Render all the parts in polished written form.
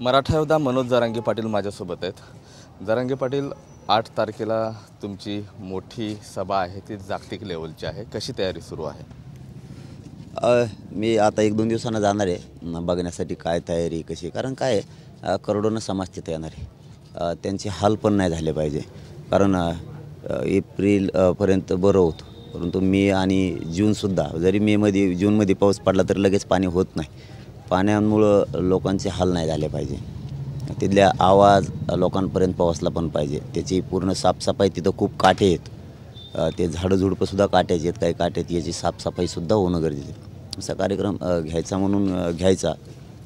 मराठा योद्धा मनोज जरांगे पाटील माझ्यासोबत आहेत। जरांगे पाटील, 8 तारखेला तुमची मोठी सभा आहे, ती जागतिक लेवलची आहे, कशी तयारी सुरू आहे? मी आता 1-2 दिवसांना जाणार आहे बघण्यासाठी काय तयारी कशी, कारण काय करोडोनं समाज तिथे येणार आहे। त्यांचे हाल पण नाही झाले पाहिजे, कारण एप्रिल पर्यंत बरं होतं, परंतु मे आणि जूनसुद्धा जरी जूनमध्ये पाऊस पडला तर लगेच पाणी होत नाही। पाण्यामुळं लोकांचे हाल नाही झाले पाहिजे, तिथल्या आवाज लोकांपर्यंत पोहोचला पण पाहिजे। त्याची पूर्ण साफसफाई, तिथं खूप काटे आहेत, ते झाडंझुडपंसुद्धा काट्याचे आहेत, काही काट्यात याची साफसफाईसुद्धा होणं गरजेचं आहे। असा कार्यक्रम घ्यायचा म्हणून घ्यायचा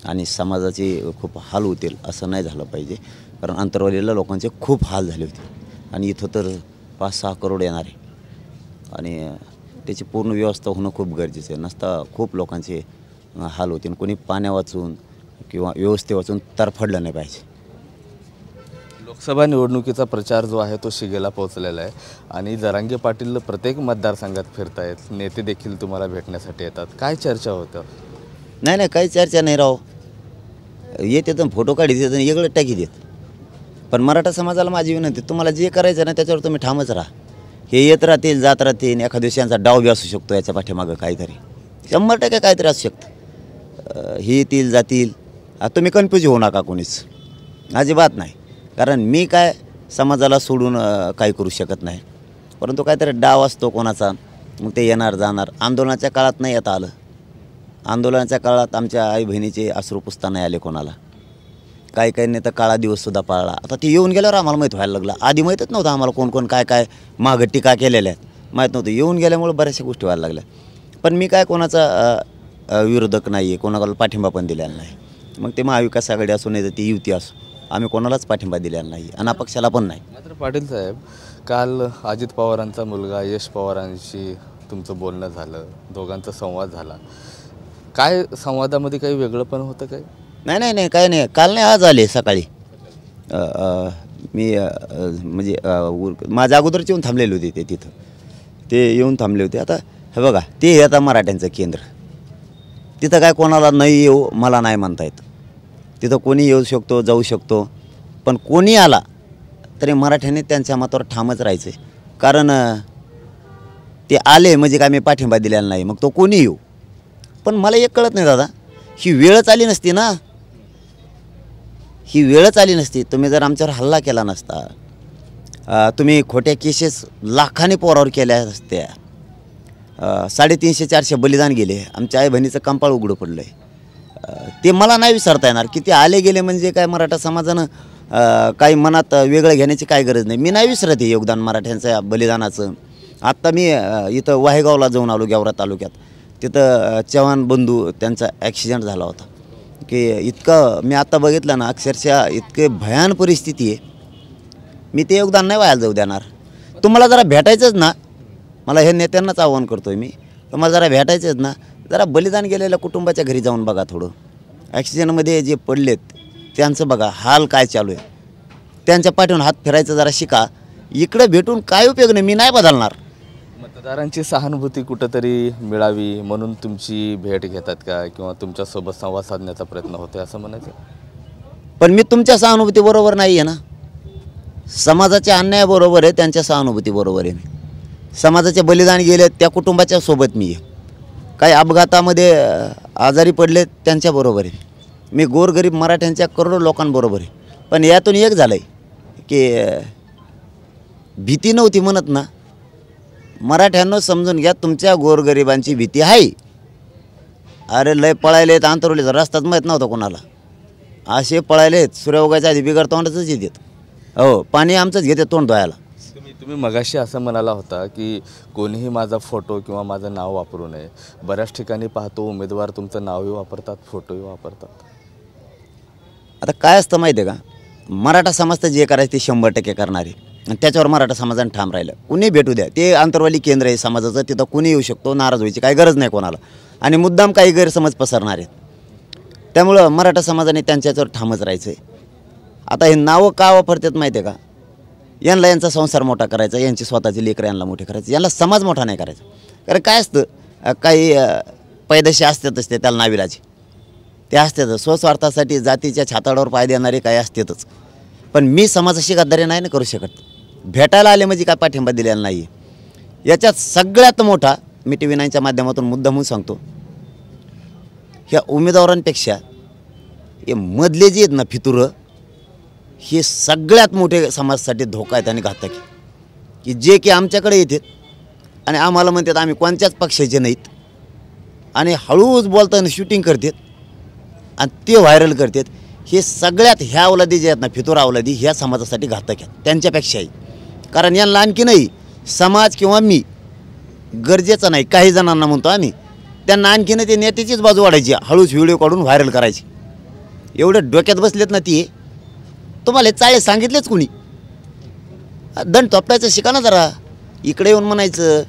आणि समाजाचे खूप हाल होतील असं नाही झालं पाहिजे, कारण अंतरवालीला लोकांचे खूप हाल झाले होते आणि इथं तर 5-6 करोड येणार आहे आणि त्याची पूर्ण व्यवस्था होणं खूप गरजेचं आहे। नसता खूप लोकांचे हाल होते, कोणी पाण्या वाचून किंवा व्यवस्थे वाचून तरफडलं नाही पाहिजे। लोकसभा निवडणुकीचा प्रचार जो आहे तो शिगेला पोहोचलेला आहे आणि जरांगे पाटील प्रत्येक मतदारसंघात फिरतायत, नेते देखील तुम्हाला भेटण्यासाठी येतात, काय चर्चा होतं? नाही काही चर्चा नाही राव, येते तर फोटो काढी देत आणि वेगळं टाकी देत। पण मराठा समाजाला माझी विनंती, तुम्हाला जे करायचं ना त्याच्यावर तुम्ही ठामच राहा। हे येत राहतील जात राहतील, एखाद्या दिवशी यांचा डाव बी असू शकतो, याच्या पाठीमागं काहीतरी 100% काहीतरी असू शकतं। हे येतील जातील, तुम्ही कन्फ्यूज होऊ नका कोणीच, अजिबात नाही, कारण मी काय समाजाला सोडून काही करू शकत नाही, परंतु काहीतरी डाव असतो कोणाचा, मग ते येणार जाणार। आंदोलनाच्या काळात नाही येता आलं, आंदोलनाच्या काळात आमच्या आई बहिणीचे अश्रू पुसता नाही आले कोणाला, काही नाही तर काळा दिवससुद्धा पाळला। आता ते येऊन गेल्यावर आम्हाला माहीत व्हायला लागलं, आधी माहीतच नव्हतं आम्हाला कोण काय मागं टीका केलेल्या आहेत, माहीत नव्हतं। येऊन गेल्यामुळे बऱ्याचशा गोष्टी व्हायला लागल्या, पण मी काय कोणाचा विरोधक नाही आहे, कोणाला पाठिंबा पण दिलेला नाही। मग ते महाविकास आघाडी असो नाही तर ती युती असो, आम्ही कोणालाच पाठिंबा दिलेला नाही आणि अपक्षाला पण नाही। मात्र पाटील साहेब, काल अजित पवारांचा मुलगा यश पवारांशी तुमचं बोलणं झालं, दोघांचा संवाद झाला, काय संवादामध्ये काही वेगळं पण होतं काय? नाही काय नाही, काल नाही आज आले सकाळी। मी म्हणजे माझ्या अगोदरच येऊन थांबलेले होते, ते येऊन थांबले होते। आता हे बघा, ते आता मराठ्यांचं केंद्र, तिथं काय कोणाला नाही येऊ मला नाही म्हणता येत, तिथं कोणी येऊ शकतो जाऊ शकतो, पण कोणी आला तरी मराठ्याने त्यांच्या मतावर ठामच राहायचं आहे, कारण ते आले म्हणजे काय मी पाठिंबा दिलेला नाही, मग तो कोणी येऊ। पण मला एक कळत नाही दादा, ही वेळच आली नसती ना, ही वेळच आली नसती, तुम्ही जर आमच्यावर हल्ला केला नसता, तुम्ही खोट्या केसेस लाखांनी पोरावर केल्या असत्या, 350-400 बलिदान गेले, आमच्या आई बहिणीचं कंपाळ उघडं पडलं आहे, ते मला नाही विसरता येणार की ते आले गेले म्हणजे काय मराठा समाजानं काही मनात वेगळं घेण्याची काय गरज नाही। मी नाही विसरत हे योगदान मराठ्यांच्या बलिदानाचं। आत्ता मी इथं वाहेगावला जाऊन आलो, गेवरा तालुक्यात, तिथं चव्हाण बंधू त्यांचा ॲक्सिडेंट झाला होता, की इतकं मी आत्ता बघितलं ना, अक्षरशः इतके भयान परिस्थिती आहे, मी ते योगदान नाही व्हायला जाऊ देणार। तुम्हाला जरा भेटायचंच ना, मला हे नेत्यांनाच आव्हान करतो आहे मी, तुम्हाला जरा भेटायचंच ना, जरा बलिदान गेलेल्या कुटुंबाच्या घरी जाऊन बघा, थोडं ॲक्सिडेंटमध्ये जे पडलेत त्यांचं बघा हाल काय चालू आहे, त्यांच्या पाठीवरून हात फिरायचं जरा शिका। इकडं भेटून काय उपयोग नाही, मी नाही बदलणार। मतदारांची सहानुभूती कुठंतरी मिळावी म्हणून तुमची भेट घेतात का, किंवा तुमच्यासोबत संवाद साधण्याचा प्रयत्न होतो असं म्हणायचं? पण मी तुमच्या सहानुभूती बरोबर नाही आहे ना, समाजाच्या अन्यायाबरोबर आहे, त्यांच्या सहानुभूती बरोबर आहे। मी समाजाचे बलिदान गेले त्या कुटुंबाच्या सोबत मी आहे, काही अपघातामध्ये आजारी पडले त्यांच्याबरोबर आहे मी, गोरगरीब मराठ्यांच्या करोडो लोकांबरोबर आहे। पण यातून एक झालं आहे की भीती नव्हती म्हणत ना, मराठ्यांना समजून घ्या तुमच्या गोरगरिबांची भीती आहे। अरे लय पळायलेत, आंतरवलीचा रस्ताच माहीत नव्हता कोणाला, असे पळायलेत, सूर्य उगायच्या आधी बिगर तोंडाचंच येतात, हो पाणी आमचंच घेते तोंड धुवायला। तुम्ही मगाशी असं म्हणाला होता की कोणीही माझा फोटो किंवा माझं नाव वापरू नये, बऱ्याच ठिकाणी पाहतो उमेदवार तुमचं नावही वापरतात, फोटोही वापरतात। आता काय असतं माहिती आहे का, मराठा समाज तर जे करायचं ते 100% करणार आहे आणि त्याच्यावर मराठा समाजाने ठाम राहिलं। कुणी भेटू द्या, ते आंतरवाली केंद्र आहे समाजाचं, तिथं कुणी येऊ शकतो, नाराज व्हायची काही गरज नाही कोणाला, आणि मुद्दाम काही गैरसमज पसरणार आहेत, त्यामुळं मराठा समाजाने त्यांच्यावर ठामच राहायचं आहे। आता हे नावं का वापरतात माहिती आहे का, यांचा संसार मोठा करायचा, यांची स्वतःची लेकरं यांना मोठे करायचे, यांना समाज मोठा नाही करायचा। कारण काय असतं, काही पैदाशी असतातच ते, त्याला नाविलाजी, ते असतातच. स्वस्वार्थासाठी जातीच्या छाताडावर पाय देणारे काही असतातच. पण मी समाजाशी गद्दारी नाही ना करू शकत. भेटायला आले म्हणजे काय पाठिंबा दिलेला नाही. याच्यात सगळ्यात मोठा मी TV 9च्या माध्यमातून मुद्दा म्हणून सांगतो, ह्या उमेदवारांपेक्षा हे मधले जे आहेत ना फितुरं, हे सगळ्यात मोठे समाजासाठी धोका आहेत आणि घातक आहे. की जे की आमच्याकडे येतात आणि आम्हाला म्हणतात आम्ही कोणत्याच पक्षाचे नाहीत आणि हळूच बोलताना शूटिंग करतात आणि ते व्हायरल करतात. हे सगळ्यात ह्या अवलादी जे आहेत ना फितूर अवलादी, ह्या समाजासाठी घातक आहेत त्यांच्यापेक्षाही. कारण यांना आणखी नाही समाज किंवा मी गरजेचं नाही. काही जणांना म्हणतो आम्ही, त्यांना आणखीन ते नेत्याचीच बाजू वाढायची, हळूच व्हिडिओ काढून व्हायरल करायची. एवढं डोक्यात बसलेत ना ती. तुम्हाला चाळे सांगितलेच कुणी? दंड थोपटायचं शिका ना जरा. इकडे येऊन म्हणायचं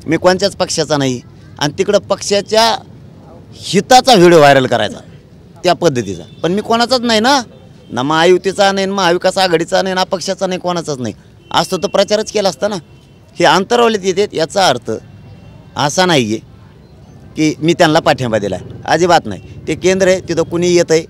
मी कोणत्याच पक्षाचा नाही आणि तिकडं पक्षाच्या हिताचा व्हिडिओ व्हायरल करायचा त्या पद्धतीचा. पण मी कोणाचाच नाही ना महायुतीचा नाही, महाविकास आघाडीचा नाही, ना पक्षाचा नाही, कोणाचाच नाही. असतो तर प्रचारच केला असता ना. हे अंतरावलीत येतात याचा अर्थ असा नाही आहे की मी त्यांना पाठिंबा दिला आहे. अजिबात नाही. ते केंद्र आहे, तिथं कुणी येत आहे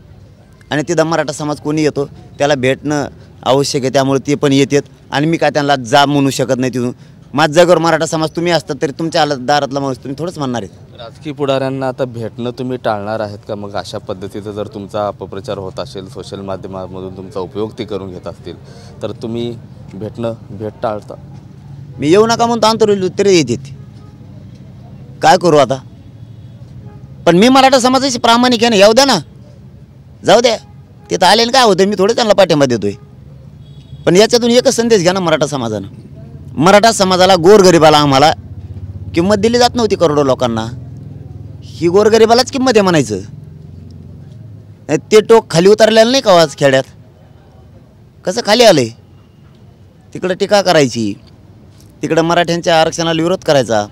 आणि तिथं मराठा समाज कोणी येतो त्याला भेटणं आवश्यक आहे. त्यामुळे ते पण येतात आणि मी काय त्यांना जा म्हणू शकत नाही. तिथून माझ्या जागेवर मराठा समाज तुम्ही असतात तरी तुमच्या दारातला माणूस तुम्ही थोडंच म्हणणार आहेत. राजकीय पुढाऱ्यांना आता भेटणं तुम्ही टाळणार आहेत का? मग अशा पद्धतीचा जर तुमचा अपप्रचार होत असेल, सोशल माध्यमामधून तुमचा उपयोग ते करून घेत असतील तर तुम्ही भेट टाळता? मी येऊ नका म्हणतो अंतरवली तरी येतात. काय करू आता? पण मी मराठा समाजाची प्रामाणिक आहे ना. येऊ द्या ना, जाऊ द्या. तिथं आलेलं काय होतं, मी थोडं त्यांना पाठिंबा देतोय. पण याच्यातून एकच संदेश घ्या ना मराठा समाजानं. मराठा समाजाला, गोरगरिबाला आम्हाला किंमत दिली जात नव्हती करोडो लोकांना. ही गोरगरिबालाच किंमत आहे म्हणायचं. ते टोक खाली उतरलेलं नाही का आज खेड्यात? कसं खाली आलंय? तिकडं टीका करायची, तिकडं मराठ्यांच्या आरक्षणाला विरोध करायचा,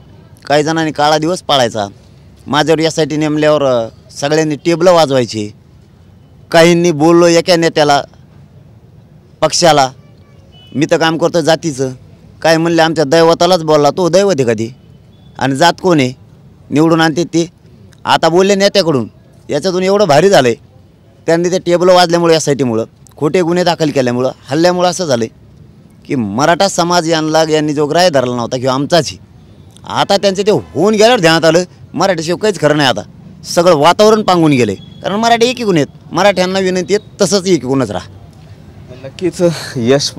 काही जणांनी काळा दिवस पाळायचा, माझ्यावर यासाठी नेमल्यावर सगळ्यांनी टेबलं वाजवायची, काहींनी बोललो एका नेत्याला पक्षाला मी तर काम करतो जातीचं, काय म्हणले आमच्या दैवतालाच बोलला, तो दैवत आहे कधी आणि जात कोण आहे? निवडून आणते ते. आता बोलले नेत्याकडून. याच्यातून एवढं भारी झालं आहे त्यांनी ते टेबलं वाजल्यामुळे यासाठीमुळं खोटे गुन्हे दाखल केल्यामुळं हल्ल्यामुळं असं झालं की मराठा समाज यांनी जो ग्राह्य धरला नव्हता किंवा आमचाची, आता त्यांचं ते होऊन गेल्यावर ध्यानात आलं मराठीशिवाय काहीच खरं नाही. आता सगळं वातावरण पांगून गेले. कारण मराठी एकीकून आहेत. मराठ्यांना विनंती आहेत तसंच एकीकूनच राहा. नक्कीच यश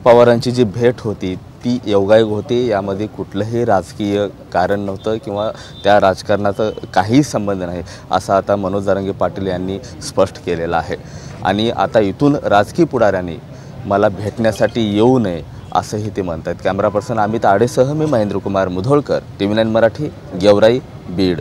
पवारांची जी भेट होती ती योगायोग होती. यामध्ये कुठलंही राजकीय कारण नव्हतं किंवा त्या राजकारणाचा काही संबंध नाही असं आता मनोज जरांगे पाटील यांनी स्पष्ट केलेलं आहे. आणि आता इथून राजकीय पुढाऱ्यांनी मला भेटण्यासाठी येऊ नये असंही ते म्हणतात. कॅमेरा पर्सन अमित आडेसह मी महेंद्र कुमार मुधोळकर, TV 9 मराठी, गेवराई, बीड.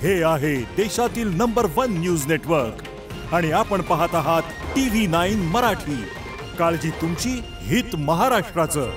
हे आहे देशातील नंबर 1 न्यूज नेटवर्क आणि आपण पाहत आहात TV 9 मराठी. काळजी तुमची, हित महाराष्ट्राचं.